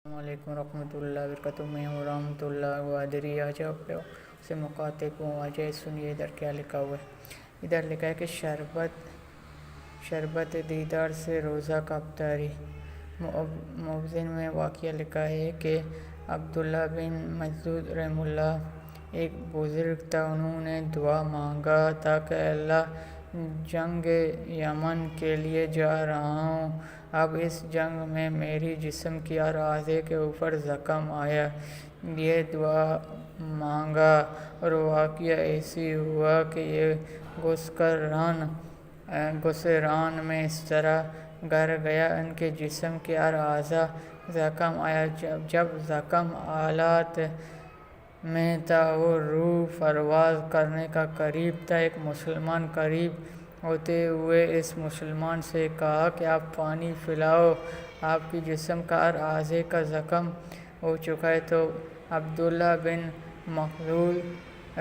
السلام علیکم ورحمۃ اللہ وبرکاتہ۔ میں ہوں رحمۃ اللہ گوادری۔ آج آپ سے مخاطب ہوں۔ آج سنیے ادھر کیا لکھا ہوا ہے۔ ادھر لکھا ہے کہ شربت دیدار سے روزہ کا افطاری۔ موضوع میں واقعہ لکھا ہے کہ عبداللہ بن مسعود رحمہ اللہ ایک بزرگ تھا۔ انہوں نے دعا مانگا تھا کہ اللہ جنگ یمن کے لیے جا رہا ہوں، اب اس جنگ میں میری جسم کے ہر اعضے کے اوپر زخم آیا۔ یہ دعا مانگا اور واقعہ ایسی ہوا کہ یہ گسران میں اس طرح گر گیا ان کے جسم کے ہر اعضا زخم آیا۔ جب زخم حالت میں تھا اور روح پرواز کرنے کا قریب تھا، ایک مسلمان قریب ہوتے ہوئے اس مسلمان سے کہا کہ آپ پانی پلاؤ، آپ کے جسم کا ہر اعضے کا زخم ہو چکا ہے۔ تو عبداللہ بن مسعود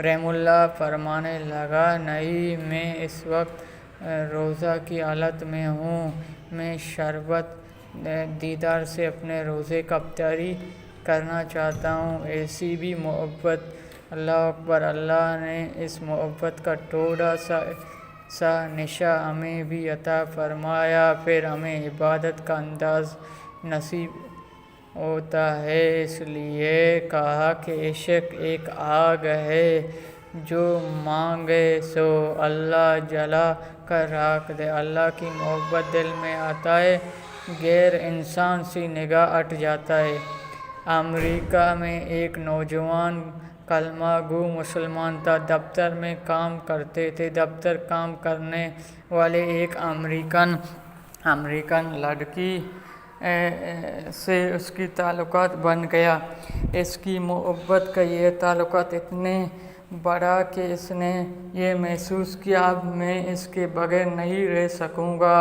رحمہ اللہ فرمانے لگا، نہیں، میں اس وقت روزہ کی حالت میں ہوں، میں شربت دیدار سے اپنے روزے کا افطاری کرنا چاہتا ہوں۔ ایسی بھی محبت، اللہ اکبر! اللہ نے اس محبت کا تھوڑا سا نشہ ہمیں بھی عطا فرمایا، پھر ہمیں عبادت کا انداز نصیب ہوتا ہے۔ اس لیے کہا کہ عشق ایک آگ ہے، جو مانگے سو اللہ جلا کر رکھ دے۔ اللہ کی محبت دل میں آتا ہے، غیر انسان سے نگاہ ہٹ جاتا ہے۔ امریکہ میں ایک نوجوان کلمہ گو مسلمان تھا، دفتر میں کام کرتے تھے۔ دفتر کام کرنے والے ایک امریکن لڑکی سے اس کی تعلقات بن گیا۔ اس کی محبت کا یہ تعلقات اتنے بڑھا کہ اس نے یہ محسوس کیا، اب میں اس کے بغیر نہیں رہ سکوں گا۔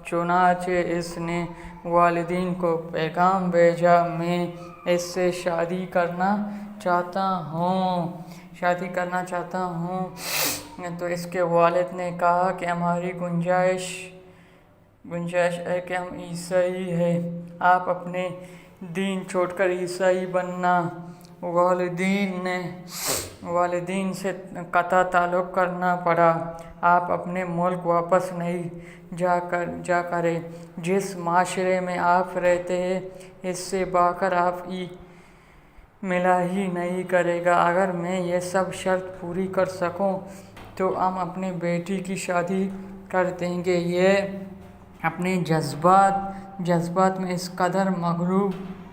چنانچہ اس نے والدین کو پیغام بھیجا، میں اس سے شادی کرنا چاہتا ہوں۔ تو اس کے والد نے کہا کہ ہماری گنجائش ہے کہ ہم عیسائی ہیں، آپ اپنے دین چھوڑ کر عیسائی بننا۔ والدین سے قطع تعلق کرنا پڑا۔ آپ اپنے ملک واپس نہیں جا کریں، جس معاشرے میں آپ رہتے ہیں اس سے بڑھ کر آپ ملا ہی نہیں کرے گا۔ اگر میں یہ سب شرط پوری کر سکوں تو ہم اپنی بیٹی کی شادی کر دیں گے۔ یہ اپنے جذبات میں اس قدر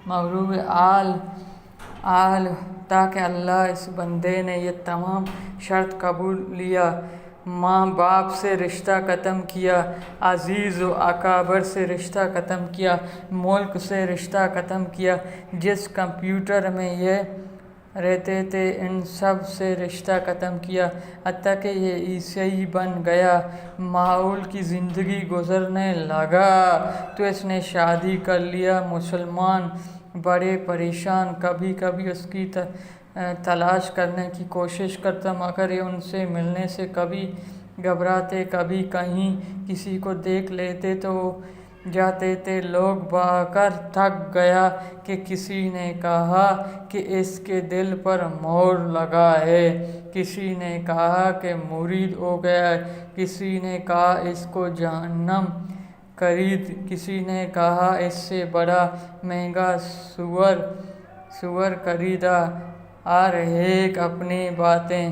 مغروب حال تھا کہ اللہ اس بندے نے یہ تمام شرط قبول لیا۔ ماں باپ سے رشتہ ختم کیا، عزیز و اقارب سے رشتہ ختم کیا، ملک سے رشتہ ختم کیا، جس کمپیوٹر میں یہ رہتے تھے ان سب سے رشتہ ختم کیا، حتیٰ کہ یہ عیسائی بن گیا۔ معمول کی زندگی گزارنے لگا تو اس نے شادی کر لی۔ مسلمان بڑے پریشان، کبھی کبھی اس کی تلاش کرنے کی کوشش کرتا، مگر یہ ان سے ملنے سے کبھی گھبراتے، کبھی کہیں کسی کو دیکھ لیتے تو جاتے تھے۔ لوگ بہا کر تھک گیا کہ کسی نے کہا کہ اس کے دل پر مہر لگا ہے، کسی نے کہا کہ مرید ہو گیا ہے، کسی نے کہا اس کو جہنم خرید، کسی نے کہا اس سے بڑا مہنگا سور خریدا۔ ہر ایک اپنی باتیں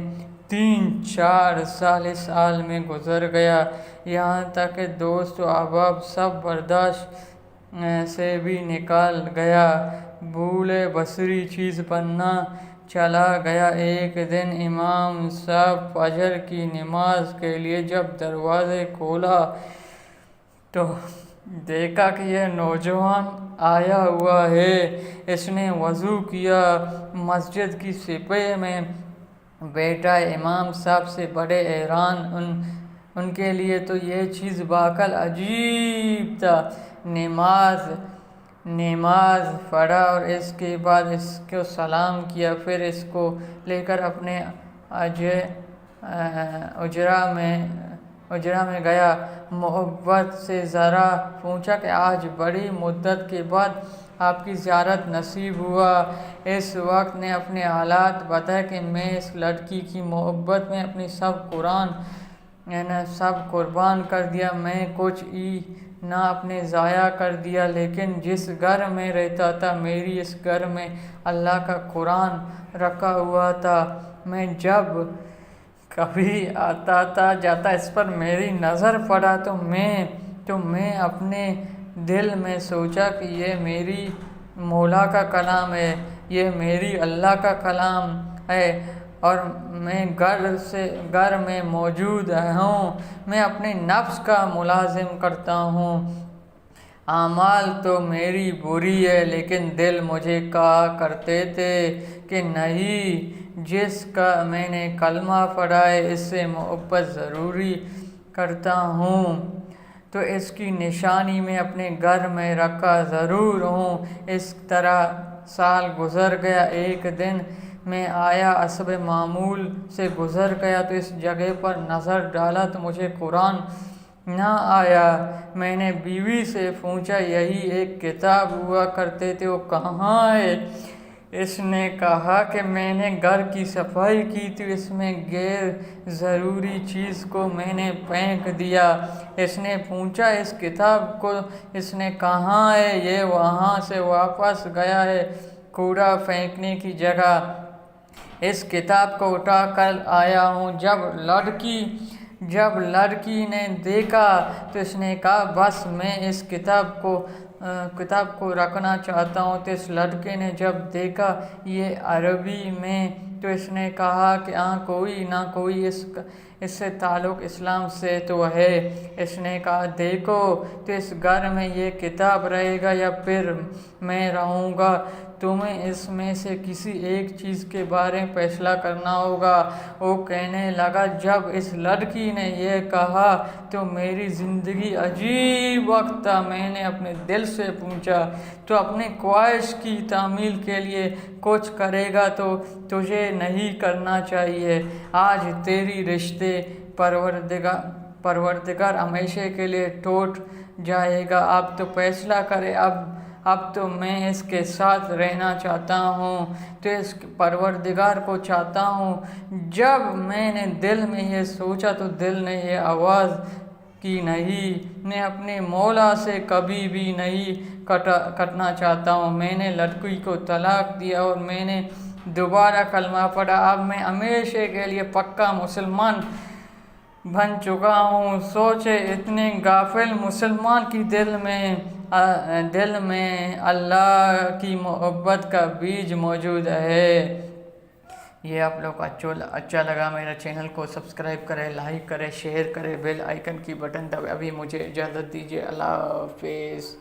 3-4 سال اس حال میں گزر گیا، یہاں تک کہ دوست و احباب سب برداشت سے بھی نکل گیا۔ بھول بصری چیز بنتا چلا گیا۔ ایک دن امام صاحب فجر کی نماز کے لیے جب دروازہ کھولا تو دیکھا کہ یہ نوجوان آیا ہوا ہے۔ اس نے وضو کیا، مسجد کی سپہ میں بیٹھا۔ امام صاحب سے بڑے حیران، ان کے لیے تو یہ چیز بعقل عجیب تھا۔ نماز پڑھا اور اس کے بعد اس کو سلام کیا، پھر اس کو لے کر اپنے حجرہ میں گیا۔ محبت سے ذرا پوچھا کہ آج بڑی مدت کے بعد آپ کی زیارت نصیب ہوا۔ اس وقت نے اپنے حالات بتائے کہ میں اس لڑکی کی محبت میں اپنی سب قربان کر دیا، میں کچھ ہی نہ اپنے ضائع کر دیا، لیکن جس گھر میں رہتا تھا میری اس گھر میں اللہ کا قرآن رکھا ہوا تھا، میں جب کبھی آتا تھا جاتا اس پر میری نظر پڑا تو میں اپنے دل میں سوچا کہ یہ میری مولا کا کلام ہے، یہ میری اللہ کا کلام ہے اور میں گھر میں موجود ہوں، میں اپنے نفس کا ملازم کرتا ہوں۔ اعمال تو میری بری ہے لیکن دل مجھے کہا کرتے تھے کہ نہیں، جس کا میں نے کلمہ پڑھا ہے اس سے محبت ضروری کرتا ہوں، تو اس کی نشانی میں اپنے گھر میں رکھا ضرور ہوں۔ اس طرح سال گزر گیا، ایک دن میں آیا، حسب معمول سے گزر گیا تو اس جگہ پر نظر ڈالا تو مجھے قرآن نہ آیا۔ میں نے بیوی سے پوچھا یہی ایک کتاب ہوا کرتے تھے، وہ کہاں ہے؟ اس نے کہا کہ میں نے گھر کی صفائی کی تھی، اس میں غیر ضروری چیز کو میں نے پھینک دیا۔ اس نے پوچھا اس کتاب کو اس نے کہاں ہے؟ یہ وہاں سے واپس گیا ہے کوڑا پھینکنے کی جگہ، اس کتاب کو اٹھا کر آیا ہوں۔ جب لڑکی نے دیکھا تو اس نے کہا بس میں اس کتاب کو رکھنا چاہتا ہوں۔ تو اس لڑکے نے جب دیکھا یہ عربی میں تو اس نے کہا کہ کوئی نہ کوئی اس سے تعلق اسلام سے تو ہے۔ اس نے کہا دیکھو تو اس گھر میں یہ کتاب رہے گا یا پھر میں رہوں گا، تمہیں اس میں سے کسی ایک چیز کے بارے میں فیصلہ کرنا ہوگا۔ وہ کہنے لگا جب اس لڑکی نے یہ کہا تو میری زندگی عجیب وقت تھا، میں نے اپنے دل سے پوچھا تو اپنے خواہش کی تعمیل کے لیے کچھ کرے گا تو تجھے نہیں کرنا چاہیے، آج تیری رشتے پروردگار ہمیشہ کے لیے ٹوٹ جائے گا، اب تو فیصلہ کرے، اب تو میں اس کے ساتھ رہنا چاہتا ہوں تو اس پروردگار کو چاہتا ہوں۔ جب میں نے دل میں یہ سوچا تو دل نے یہ آواز کی نہیں، میں اپنے مولا سے کبھی بھی نہیں کٹنا چاہتا ہوں۔ میں نے لڑکی کو طلاق دیا اور میں نے دوبارہ کلمہ پڑھا، اب میں ہمیشہ کے لیے پکا مسلمان بن چکا ہوں۔ سوچے اتنے غافل مسلمان کی دل میں اللہ کی محبت کا بیج موجود ہے۔ یہ آپ لوگ کو اچھا لگا میرا چینل کو سبسکرائب کرے، لائک کرے، شیئر کرے، بیل آئیکن کی بٹن دبائے۔ ابھی مجھے اجازت دیجیے، اللہ حافظ۔